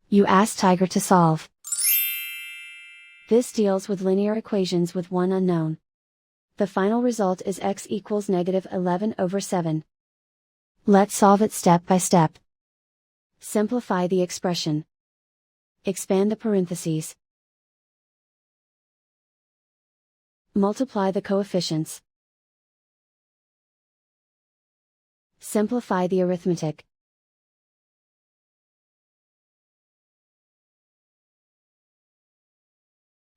You ask Tiger to solve. This deals with linear equations with one unknown. The final result is x equals -11/7. Let's solve it step by step. Simplify the expression. Expand the parentheses. Multiply the coefficients. Simplify the arithmetic.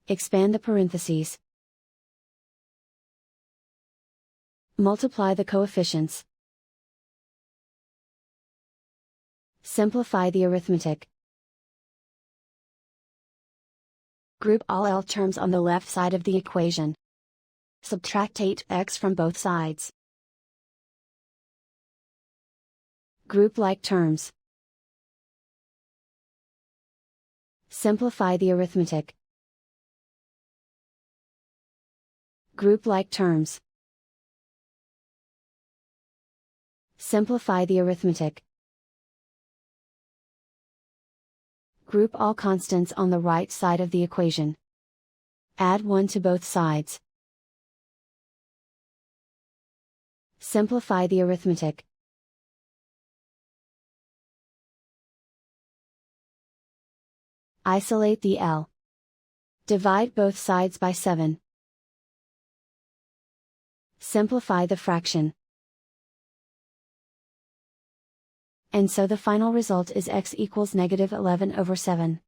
Expand the parentheses. Multiply the coefficients. Simplify the arithmetic. Group all L terms on the left side of the equation. Subtract 8x from both sides. Group like terms. Simplify the arithmetic. Group like terms. Simplify the arithmetic. Group all constants on the right side of the equation. Add 1 to both sides. Simplify the arithmetic. Isolate the L. Divide both sides by 7. Simplify the fraction. And so the final result is x equals -11/7.